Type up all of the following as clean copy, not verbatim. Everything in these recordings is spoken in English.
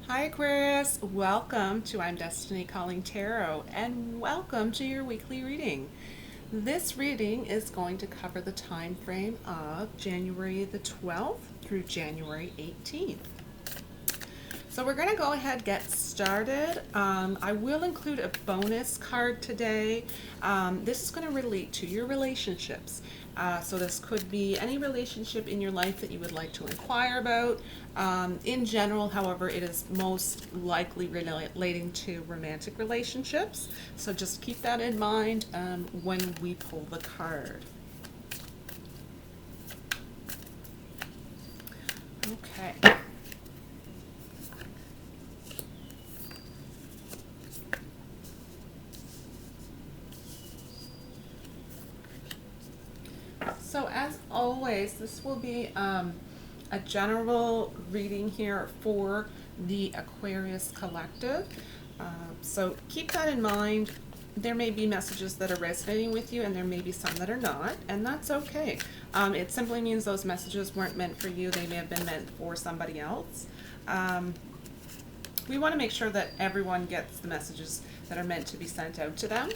Hi Aquarius, welcome to I'm Destiny Calling Tarot and welcome to your weekly reading. This reading is going to cover the time frame of January the 12th through January 18th. So we're going to go ahead and get started. I will include a bonus card today. This is going to relate to your relationships. So this could be any relationship in your life that you would like to inquire about. In general, however, it is most likely relating to romantic relationships. So just keep that in mind when we pull the card. Okay. So as always, this will be a general reading here for the Aquarius Collective. So keep that in mind. There may be messages that are resonating with you and there may be some that are not, and that's okay. It simply means those messages weren't meant for you. They may have been meant for somebody else. We want to make sure that everyone gets the messages that are meant to be sent out to them.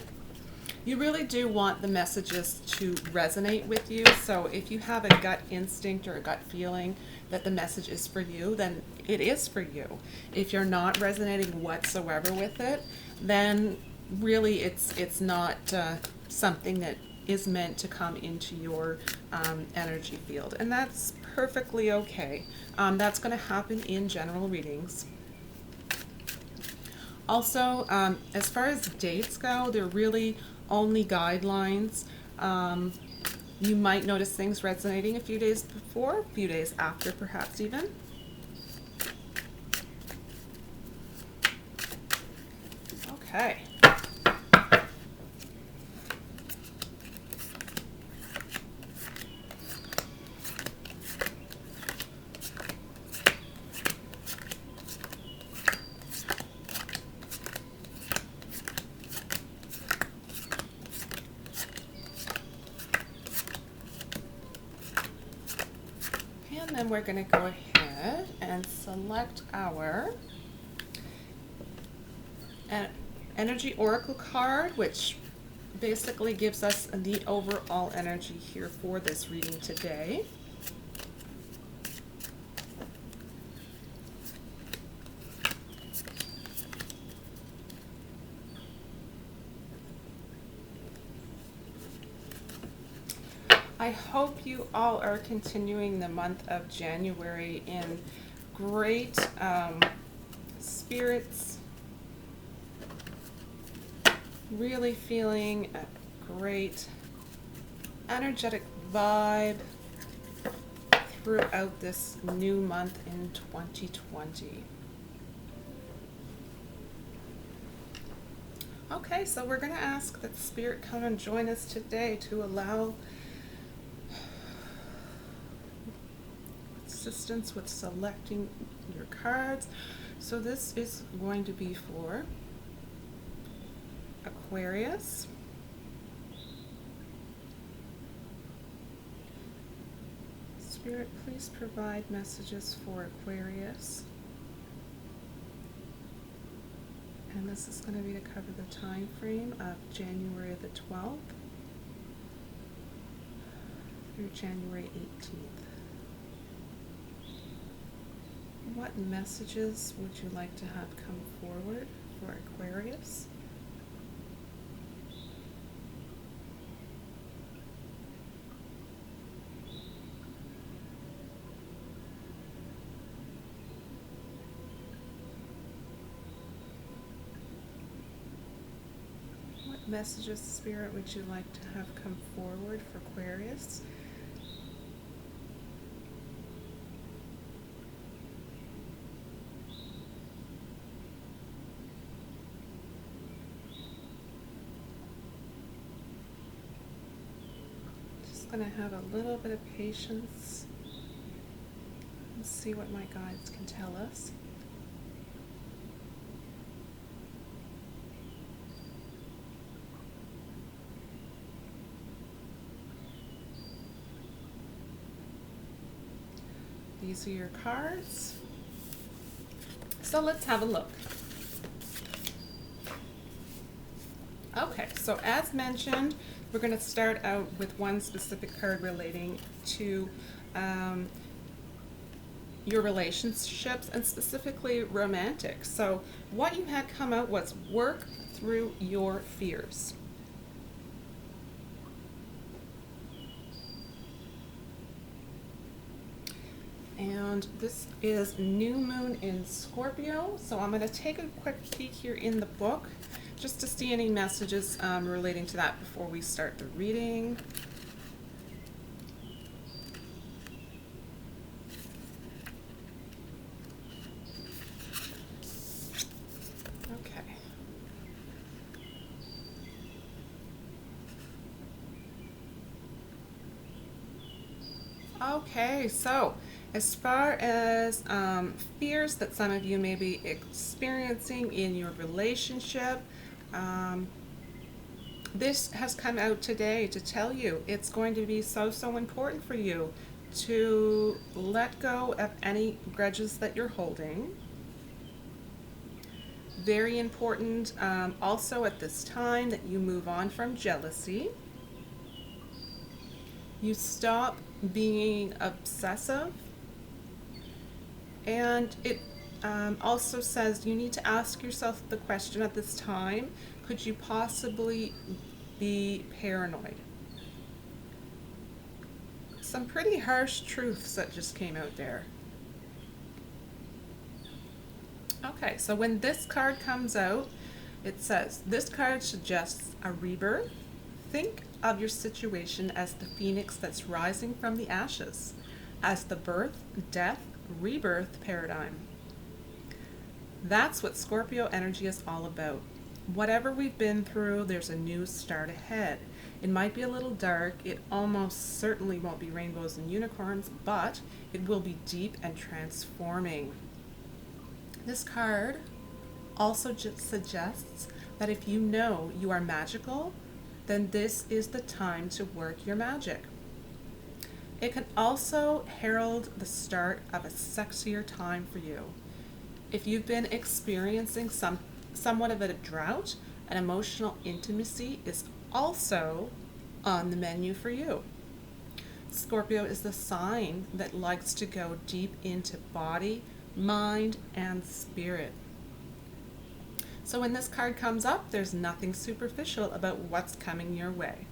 You really do want the messages to resonate with you. So if you have a gut instinct or a gut feeling that the message is for you, then it is for you. If you're not resonating whatsoever with it, then really it's not something that is meant to come into your energy field. And that's perfectly okay. That's going to happen in general readings. Also, as far as dates go, they're really only guidelines. You might notice things resonating a few days before, a few days after, perhaps even. Okay. And then we're going to go ahead and select our energy oracle card, which basically gives us the overall energy here for this reading today. I hope you all are continuing the month of January in great spirits, really feeling a great energetic vibe throughout this new month in 2020. Okay, so we're going to ask that Spirit come and join us today to allow assistance with selecting your cards. So this is going to be for Aquarius, Spirit, please provide messages for Aquarius. And this is going to be to cover the time frame of January the 12th through January 18th. What messages would you like to have come forward for Aquarius? What messages, Spirit, would you like to have come forward for Aquarius? Going to have a little bit of patience and see what my guides can tell us. These are your cards. So let's have a look. Okay, so as mentioned, we're going to start out with one specific card relating to your relationships and specifically romantic. So what you had come out was work through your fears. And this is new moon in Scorpio. So I'm going to take a quick peek here in the book just to see any messages relating to that before we start the reading. Okay. Okay, so as far as fears that some of you may be experiencing in your relationship, this has come out today to tell you it's going to be so important for you to let go of any grudges that you're holding. Very important also at this time that you move on from jealousy. You stop being obsessive. And it also says you need to ask yourself the question at this time, could you possibly be paranoid? Some pretty harsh truths that just came out there. Okay, so when this card comes out, it says, this card suggests a rebirth. Think of your situation as the phoenix that's rising from the ashes, as the birth, death, rebirth paradigm. That's what Scorpio energy is all about. Whatever we've been through, there's a new start ahead. It might be a little dark. It almost certainly won't be rainbows and unicorns, but it will be deep and transforming. This card also just suggests that if you know you are magical, then this is the time to work your magic. It can also herald the start of a sexier time for you. If you've been experiencing somewhat of a drought, an emotional intimacy is also on the menu for you. Scorpio is the sign that likes to go deep into body, mind, and spirit. So when this card comes up, there's nothing superficial about what's coming your way.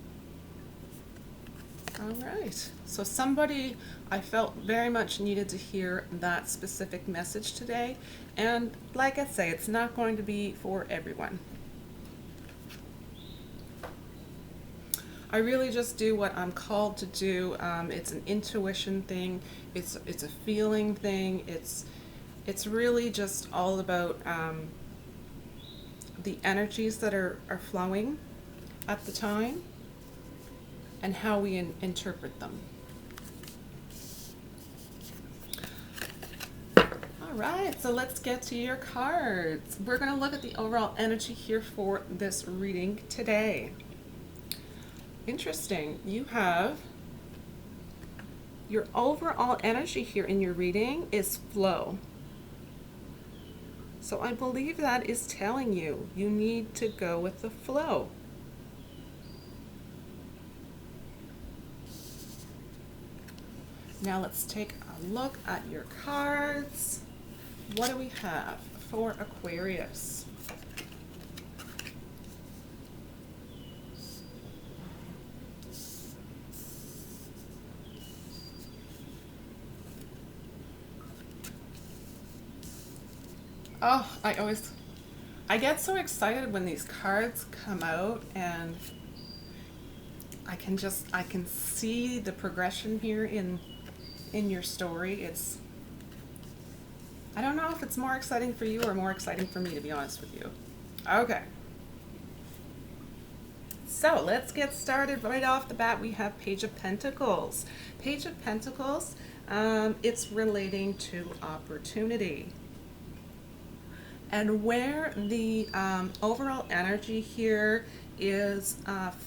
All right, so somebody I felt very much needed to hear that specific message today. And like I say, it's not going to be for everyone. I really just do what I'm called to do. It's an intuition thing. It's a feeling thing. It's really just all about the energies that are flowing at the time and how we interpret them. All right, so let's get to your cards. We're going to look at the overall energy here for this reading today. Interesting. You have your overall energy here in your reading is flow. So I believe that is telling you you need to go with the flow. Now let's take a look at your cards. What do we have for Aquarius? Oh, I get so excited when these cards come out, and I can see the progression here in your story. I don't know if it's more exciting for you or more exciting for me, to be honest with you. Okay. So let's get started. Right off the bat, we have Page of Pentacles. Page of Pentacles, it's relating to opportunity. And where the overall energy here is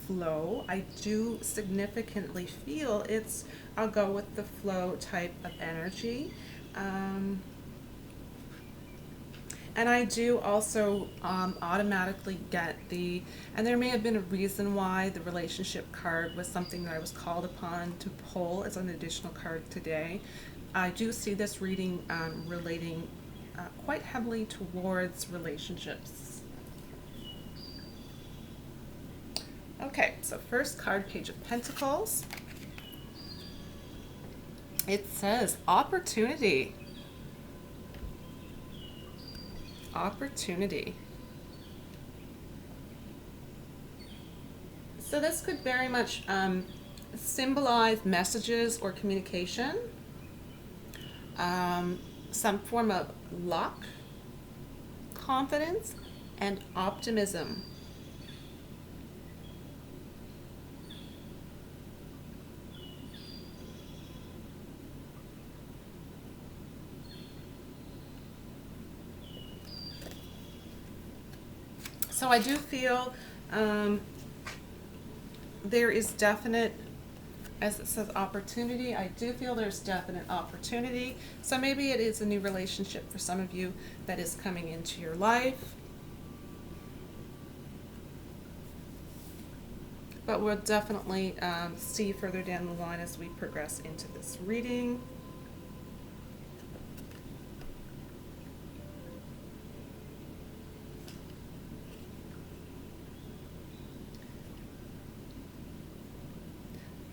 flow, I do significantly feel I'll go with the flow type of energy. And I do also automatically get and there may have been a reason why the relationship card was something that I was called upon to pull as an additional card today. I do see this reading relating quite heavily towards relationships. Okay, so first card, Page of Pentacles. It says opportunity. Opportunity. So this could very much symbolize messages or communication, some form of luck, confidence, and optimism. So I do feel there is definite, as it says opportunity, I do feel there's definite opportunity. So maybe it is a new relationship for some of you that is coming into your life. But we'll definitely see further down the line as we progress into this reading.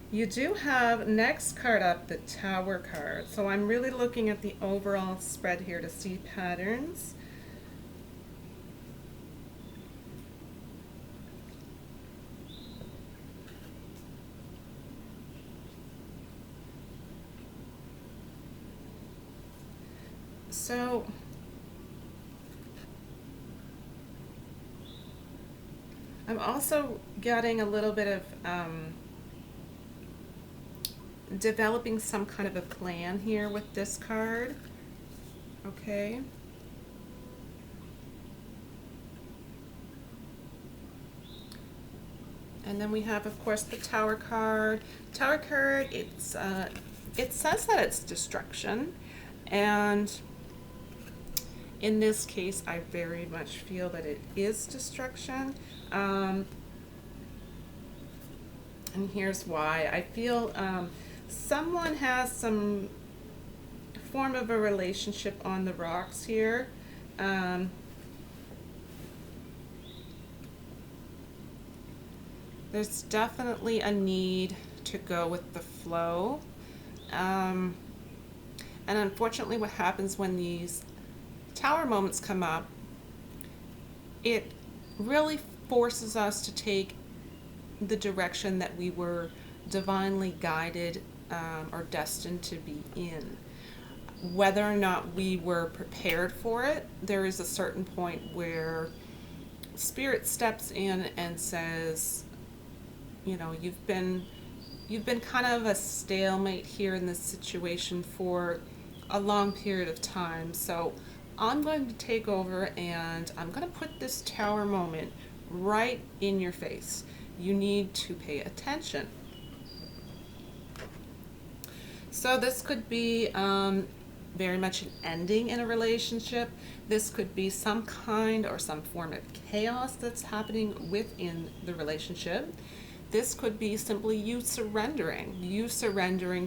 You do have next card up, the Tower card. So I'm really looking at the overall spread here to see patterns. So I'm also getting a little bit of developing some kind of a plan here with this card. Okay. And then we have, of course, the Tower card. Tower card, it says that it's destruction, and in this case, I very much feel that it is destruction. And here's why. I feel someone has some form of a relationship on the rocks here. There's definitely a need to go with the flow. And unfortunately, what happens when these Tower moments come up, it really forces us to take the direction that we were divinely guided or destined to be in. Whether or not we were prepared for it, there is a certain point where Spirit steps in and says, you know, you've been kind of a stalemate here in this situation for a long period of time. So I'm going to take over and I'm going to put this Tower moment right in your face. You need to pay attention. So this could be very much an ending in a relationship. This could be some kind or some form of chaos that's happening within the relationship. This could be simply you surrendering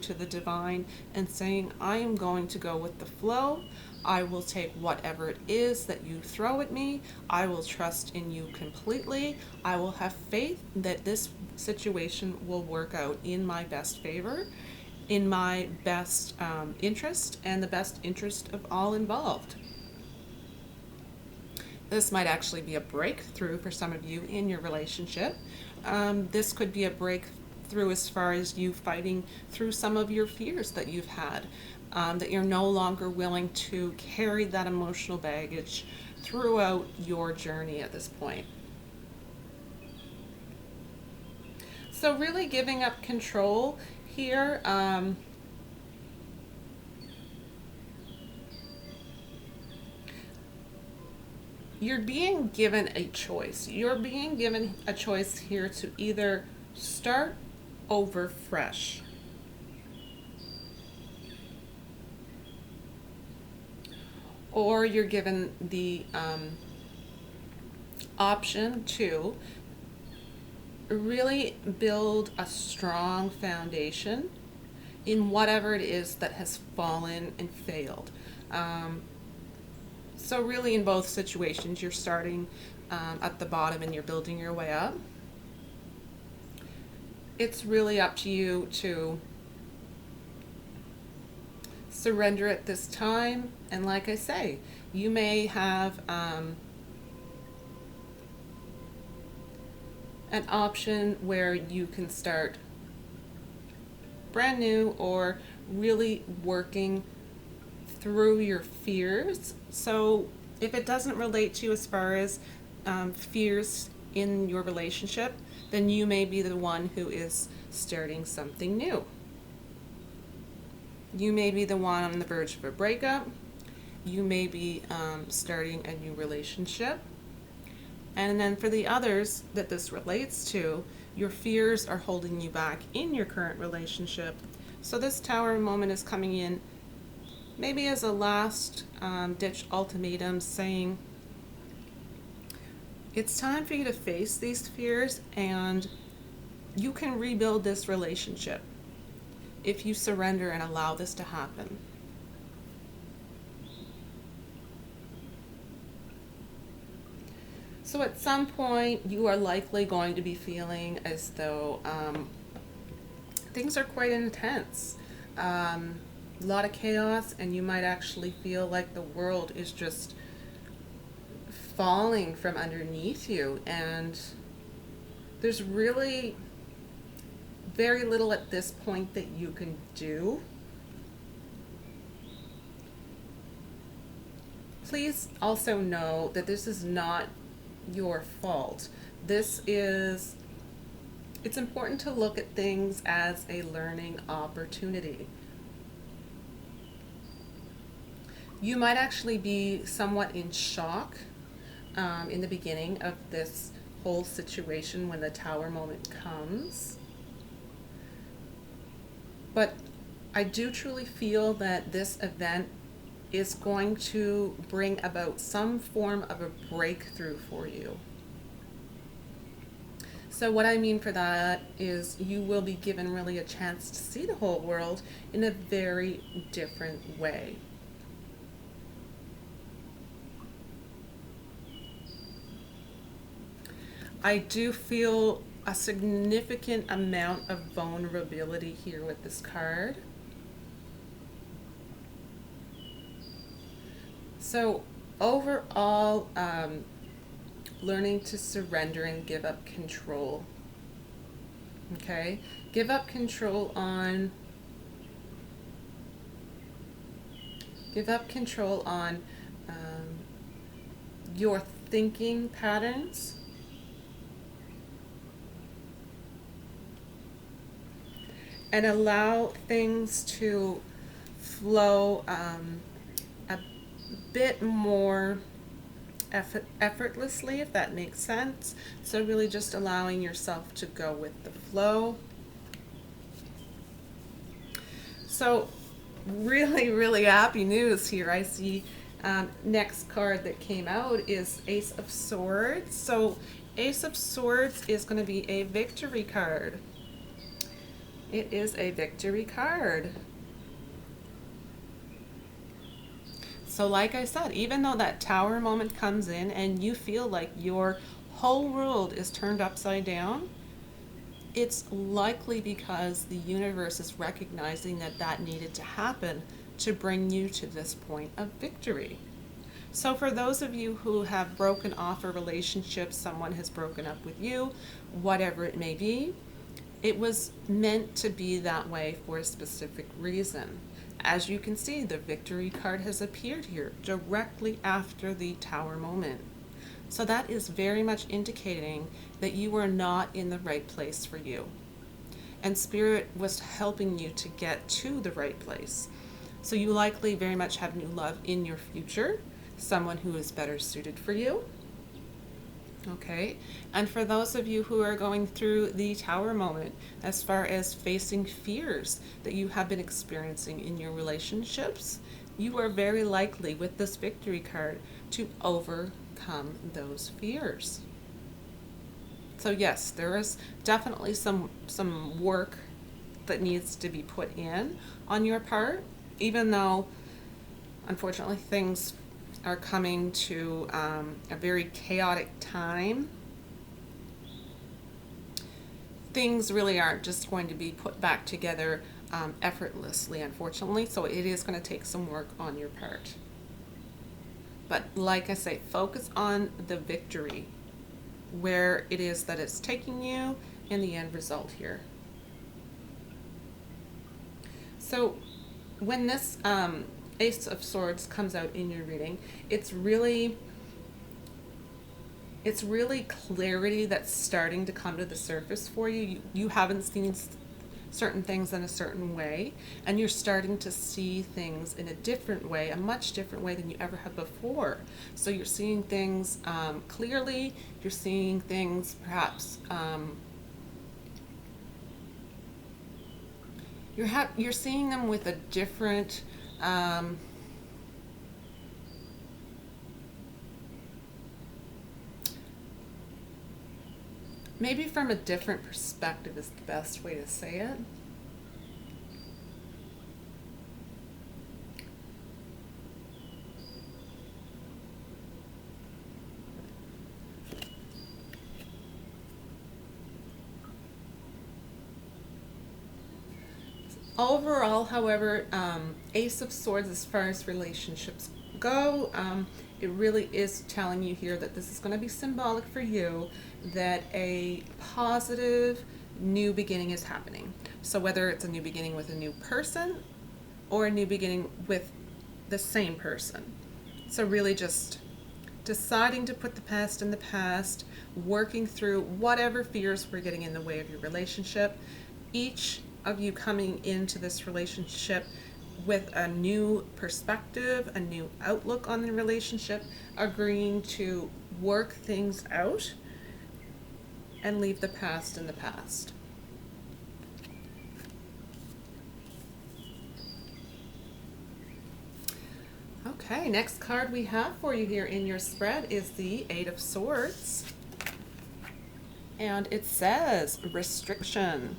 to the divine and saying, I am going to go with the flow. I will take whatever it is that you throw at me. I will trust in you completely. I will have faith that this situation will work out in my best favor, in my best interest, and the best interest of all involved. This might actually be a breakthrough for some of you in your relationship. This could be a breakthrough as far as you fighting through some of your fears that you've had, that you're no longer willing to carry that emotional baggage throughout your journey at this point. So really giving up control here. You're being given a choice. You're being given a choice here to either start over fresh, or you're given the option to really build a strong foundation in whatever it is that has fallen and failed. So really in both situations, you're starting at the bottom and you're building your way up. It's really up to you to surrender at this time. And like I say, you may have an option where you can start brand new or really working through your fears. So if it doesn't relate to you as far as fears in your relationship, then you may be the one who is starting something new. You may be the one on the verge of a breakup. You may be starting a new relationship. And then for the others that this relates to, your fears are holding you back in your current relationship. So this Tower moment is coming in maybe as a last ditch ultimatum, saying it's time for you to face these fears, and you can rebuild this relationship if you surrender and allow this to happen. So at some point, you are likely going to be feeling as though things are quite intense. A lot of chaos, and you might actually feel like the world is just falling from underneath you, and there's really very little at this point that you can do. Please also know that this is not your fault. It's important to look at things as a learning opportunity. You might actually be somewhat in shock in the beginning of this whole situation when the Tower moment comes. But I do truly feel that this event is going to bring about some form of a breakthrough for you. So what I mean for that is you will be given really a chance to see the whole world in a very different way. I do feel a significant amount of vulnerability here with this card. So overall, learning to surrender and give up control. Okay? Give up control on your thinking patterns. And allow things to flow a bit more effortlessly, if that makes sense. So really just allowing yourself to go with the flow. So really, really happy news here. I see next card that came out is Ace of Swords. So Ace of Swords is going to be a victory card. It is a victory card. So like I said, even though that Tower moment comes in and you feel like your whole world is turned upside down, it's likely because the universe is recognizing that that needed to happen to bring you to this point of victory. So for those of you who have broken off a relationship, someone has broken up with you, whatever it may be, it was meant to be that way for a specific reason. As you can see, the victory card has appeared here directly after the Tower moment. So that is very much indicating that you are not in the right place for you. And Spirit was helping you to get to the right place. So you likely very much have new love in your future, someone who is better suited for you. Okay, and for those of you who are going through the Tower moment, as far as facing fears that you have been experiencing in your relationships, you are very likely with this victory card to overcome those fears. So yes, there is definitely some work that needs to be put in on your part, even though unfortunately things are coming to a very chaotic time. Things really aren't just going to be put back together effortlessly, unfortunately, so it is going to take some work on your part. But like I say, focus on the victory, where it is that it's taking you, and the end result here. So when this Ace of Swords comes out in your reading, it's really clarity that's starting to come to the surface for you. You haven't seen certain things in a certain way, and you're starting to see things in a different way, a much different way than you ever have before. So you're seeing things clearly, you're seeing things perhaps you're seeing them with a different maybe from a different perspective is the best way to say it. Overall, however, Ace of Swords, as far as relationships go, it really is telling you here that this is going to be symbolic for you, that a positive new beginning is happening. So whether it's a new beginning with a new person or a new beginning with the same person. So really just deciding to put the past in the past, working through whatever fears were getting in the way of your relationship. Each of you coming into this relationship with a new perspective, a new outlook on the relationship, agreeing to work things out and leave the past in the past. Okay, next card we have for you here in your spread is the Eight of Swords. And it says restriction.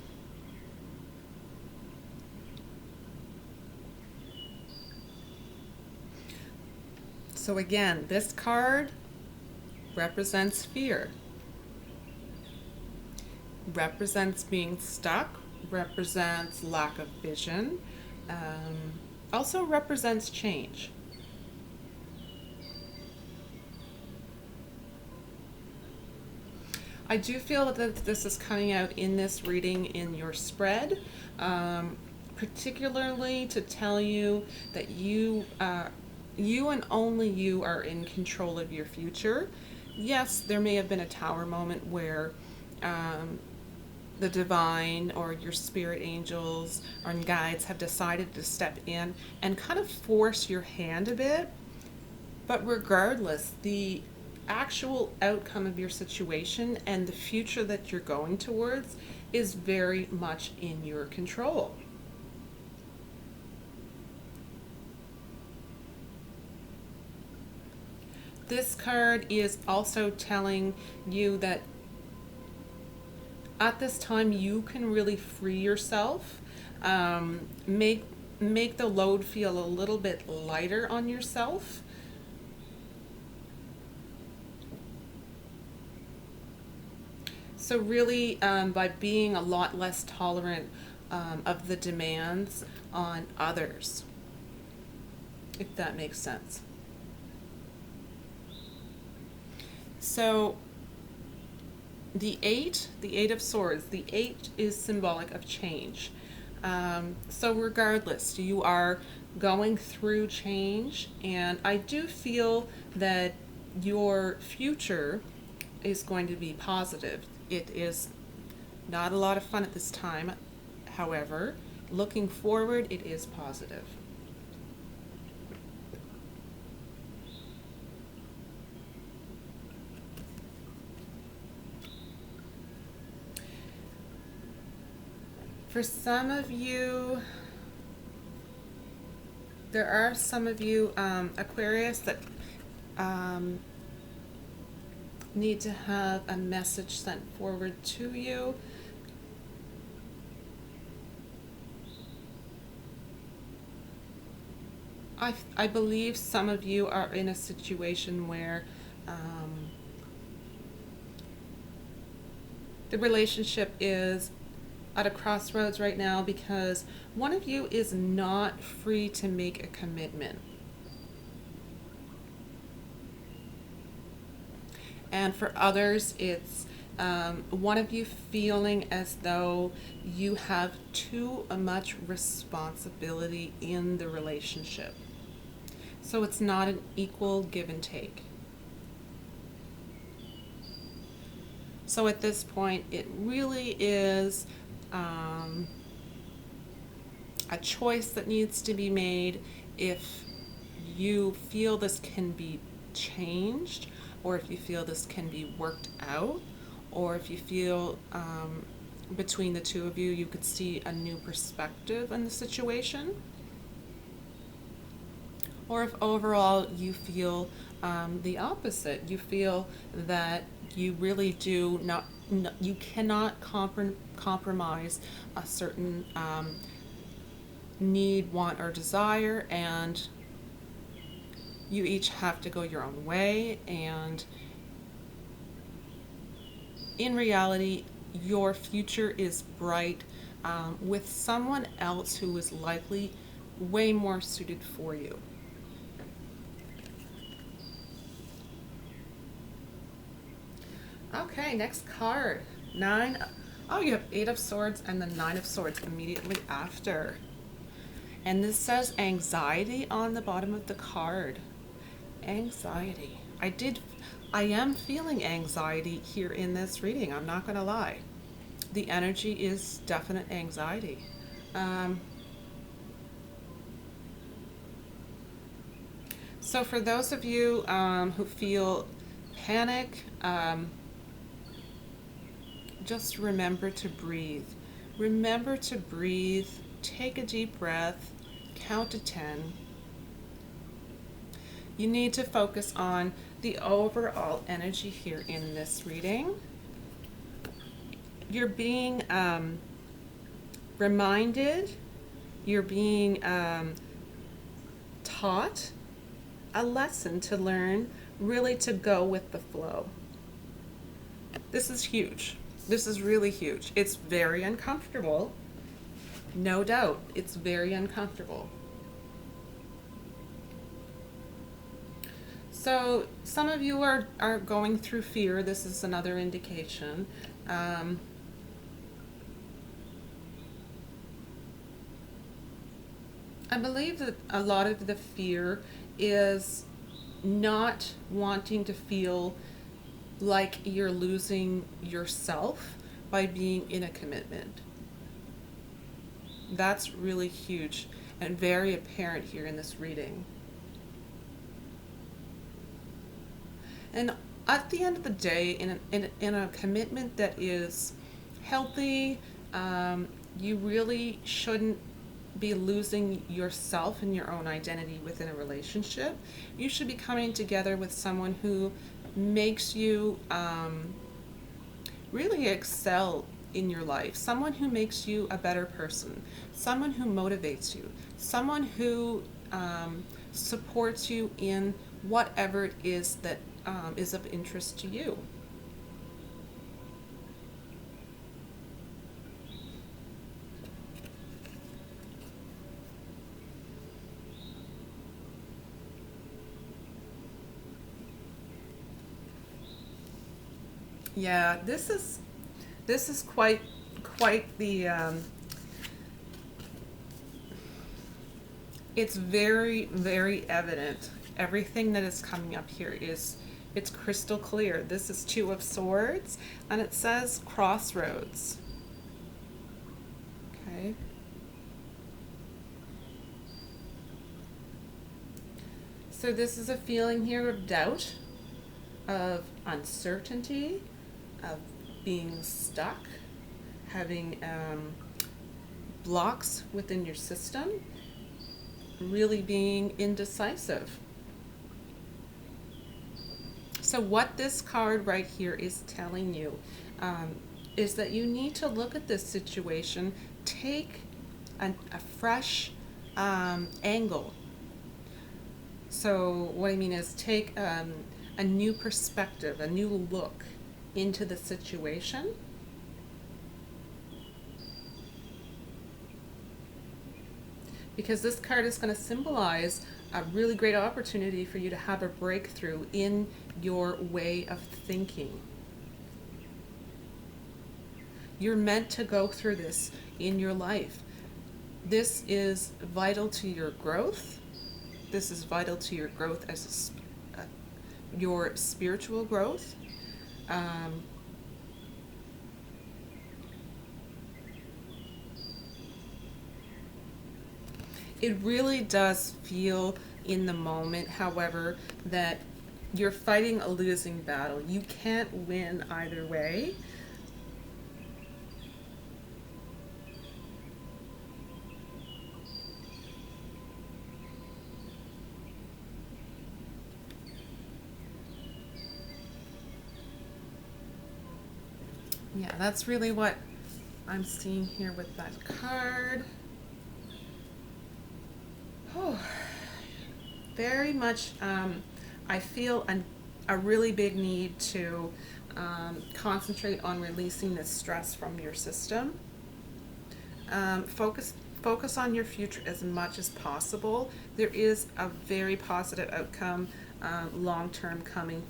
So again, this card represents fear, represents being stuck, represents lack of vision, also represents change. I do feel that this is coming out in this reading in your spread, particularly to tell you that you and only you are in control of your future. Yes, there may have been a tower moment where the divine or your spirit angels or guides have decided to step in and kind of force your hand a bit. But regardless, the actual outcome of your situation and the future that you're going towards is very much in your control. This card is also telling you that at this time you can really free yourself, make the load feel a little bit lighter on yourself. So really, by being a lot less tolerant of the demands on others, if that makes sense. So the eight of swords, the eight is symbolic of change. So regardless, you are going through change, and I do feel that your future is going to be positive. It is not a lot of fun at this time. However, looking forward, it is positive. For some of you, There are some of you, Aquarius, that need to have a message sent forward to you. I believe some of you are in a situation where the relationship is at a crossroads right now because one of you is not free to make a commitment. And for others, it's one of you feeling as though you have too much responsibility in the relationship. So it's not an equal give and take. So at this point, it really is a choice that needs to be made. If you feel this can be changed, or if you feel this can be worked out, or if you feel between the two of you, you could see a new perspective in the situation, or if overall you feel the opposite, you feel that you really do not, you cannot compromise a certain need, want, or desire, and you each have to go your own way, and in reality, your future is bright with someone else who is likely way more suited for you. Okay, next card. Oh, you have 8 of Swords and the 9 of Swords immediately after. And this says anxiety on the bottom of the card. Anxiety. I am feeling anxiety here in this reading. I'm not going to lie. The energy is definite anxiety. So for those of you who feel panic, just remember to breathe. Remember to breathe. Take a deep breath. Count to 10. You need to focus on the overall energy here in this reading. You're being reminded, you're being taught a lesson to learn, really to go with the flow. This is huge. This is really huge. It's very uncomfortable. No doubt, it's very uncomfortable. So some of you are going through fear. This is another indication. I believe that a lot of the fear is not wanting to feel like you're losing yourself by being in a commitment. That's really huge and very apparent here in this reading. And at the end of the day, in a commitment that is healthy, you really shouldn't be losing yourself and your own identity within a relationship. You should be coming together with someone who makes you really excel in your life, someone who makes you a better person, someone who motivates you, someone who supports you in whatever it is that is of interest to you. Yeah, this is quite the it's very, very evident. Everything that is coming up here it's crystal clear. This is 2 of Swords and it says crossroads. Okay. So this is a feeling here of doubt, of uncertainty, of being stuck, having blocks within your system. really being indecisive. So what this card right here is telling you is that you need to look at this situation, take a fresh angle. So what I mean is take a new perspective, a new look into the situation. Because this card is going to symbolize a really great opportunity for you to have a breakthrough in your way of thinking. You're meant to go through this in your life. This is vital to your growth. This is vital to your growth as your spiritual growth. It really does feel in the moment, however, that you're fighting a losing battle. You can't win either way. Yeah, that's really what I'm seeing here with that card. Oh, very much, I feel a really big need to concentrate on releasing this stress from your system. Focus on your future as much as possible. There is a very positive outcome long term coming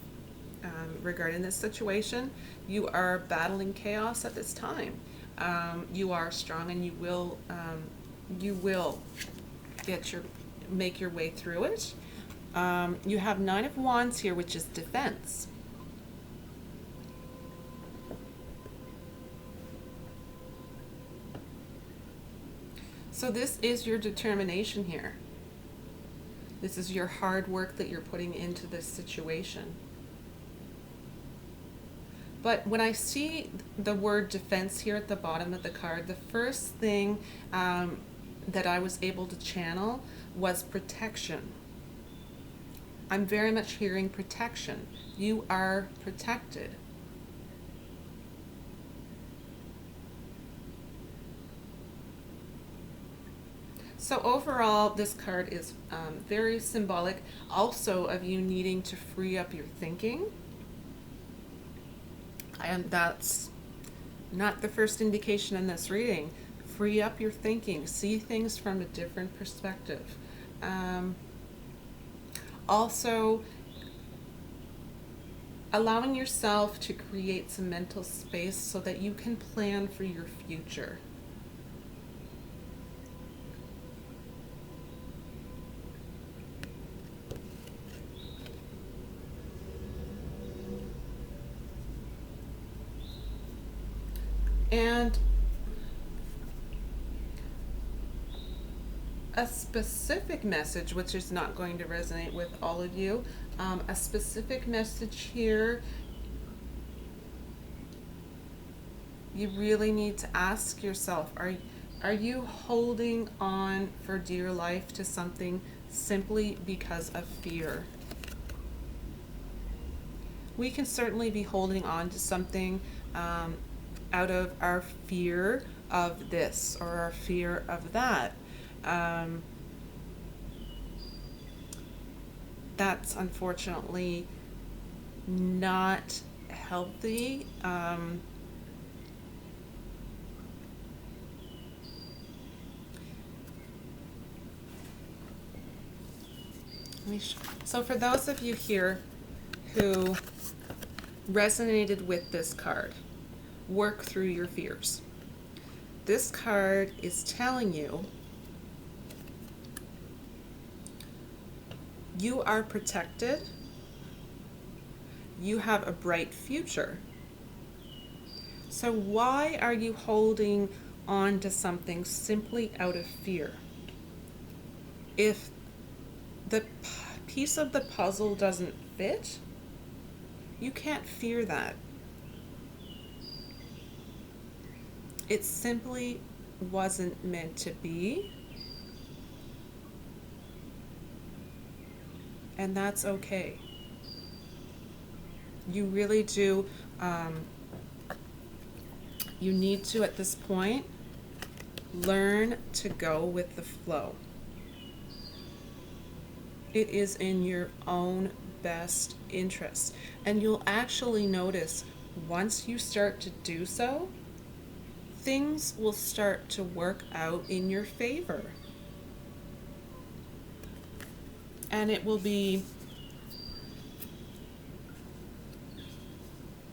regarding this situation. You are battling chaos at this time. You are strong, and you will make your way through it. You have Nine of Wands here, which is defense. So this is your determination here. This is your hard work that you're putting into this situation. But when I see the word defense here at the bottom of the card, the first thing that I was able to channel was protection. I'm very much hearing protection. You are protected. So overall, this card is very symbolic also of you needing to free up your thinking. And that's not the first indication in this reading. Free up your thinking. See things from a different perspective. Also, allowing yourself to create some mental space so that you can plan for your future. And a specific message, which is not going to resonate with all of you, a specific message here, you really need to ask yourself, are you holding on for dear life to something simply because of fear? We can certainly be holding on to something out of our fear of this or our fear of that. That's unfortunately not healthy. So for those of you here who resonated with this card, work through your fears. This card is telling you you are protected. You have a bright future. So why are you holding on to something simply out of fear? If the piece of the puzzle doesn't fit, you can't fear that. It simply wasn't meant to be. and that's okay. You really do, you need to, at this point, learn to go with the flow. It is in your own best interest. And you'll actually notice once you start to do so, things will start to work out in your favor. And it will be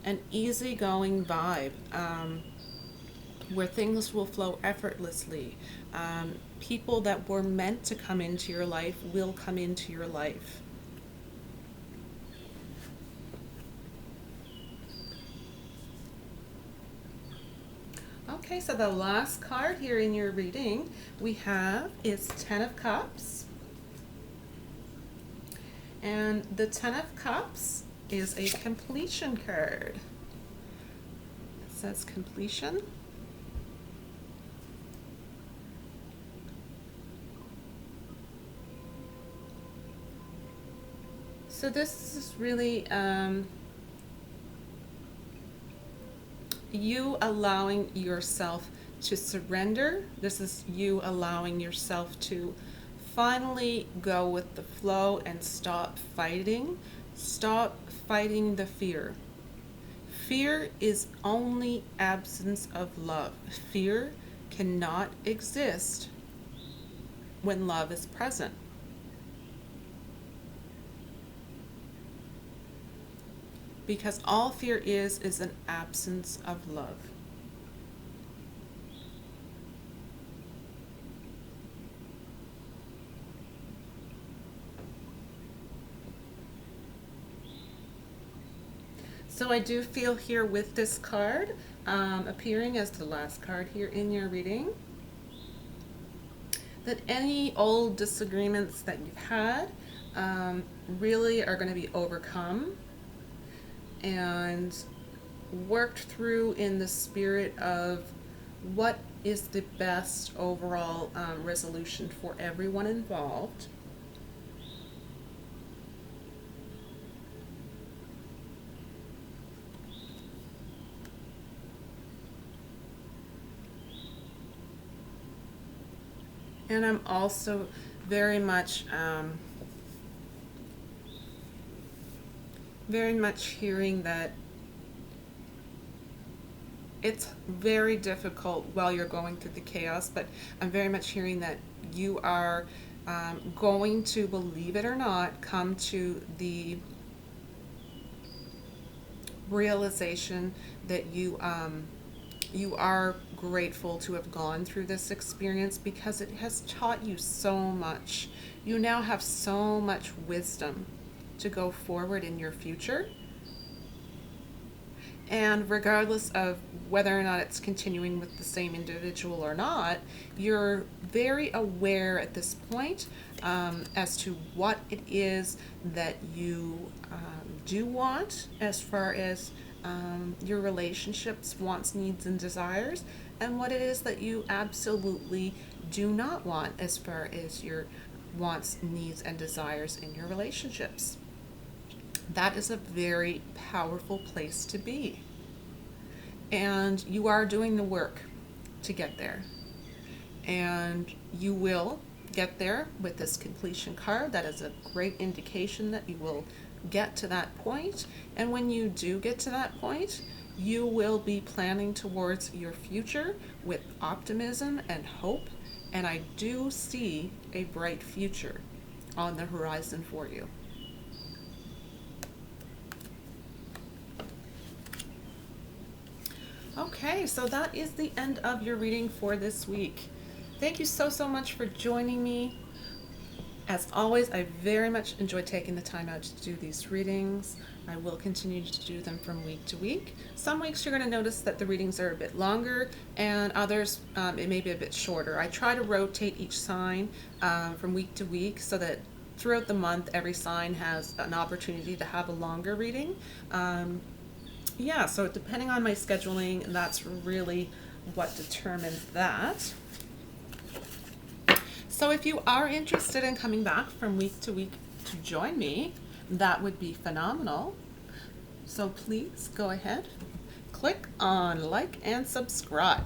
an easygoing vibe, where things will flow effortlessly. People that were meant to come into your life will come into your life. Okay, so the last card here in your reading we have is Ten of Cups. And the Ten of Cups is a completion card. It says completion. So this is really you allowing yourself to surrender. This is you allowing yourself to finally go with the flow and stop fighting. Stop fighting the fear. Fear is only absence of love. Fear cannot exist when love is present. Because all fear is an absence of love. So I do feel here with this card appearing as the last card here in your reading, that any old disagreements that you've had really are going to be overcome and worked through in the spirit of what is the best overall resolution for everyone involved. And I'm also very much hearing that it's very difficult while you're going through the chaos, but I'm very much hearing that you are going to, believe it or not, come to the realization that you are grateful to have gone through this experience, because it has taught you so much. You now have so much wisdom to go forward in your future. And regardless of whether or not it's continuing with the same individual or not, you're very aware at this point as to what it is that you do want as far as your relationships, wants, needs, and desires, and what it is that you absolutely do not want as far as your wants, needs, and desires in your relationships. That is a very powerful place to be. And you are doing the work to get there. And you will get there with this completion card. That is a great indication that you will get to that point. And when you do get to that point, you will be planning towards your future with optimism and hope. And I do see a bright future on the horizon for you. Okay, so that is the end of your reading for this week. Thank you so much for joining me. As always, I very much enjoy taking the time out to do these readings. I will continue to do them from week to week. Some weeks you're going to notice that the readings are a bit longer, and others it may be a bit shorter. I try to rotate each sign from week to week so that throughout the month every sign has an opportunity to have a longer reading. Yeah, so depending on my scheduling, that's really what determines that. So if you are interested in coming back from week to week to join me, that would be phenomenal. So please go ahead, click on like and subscribe.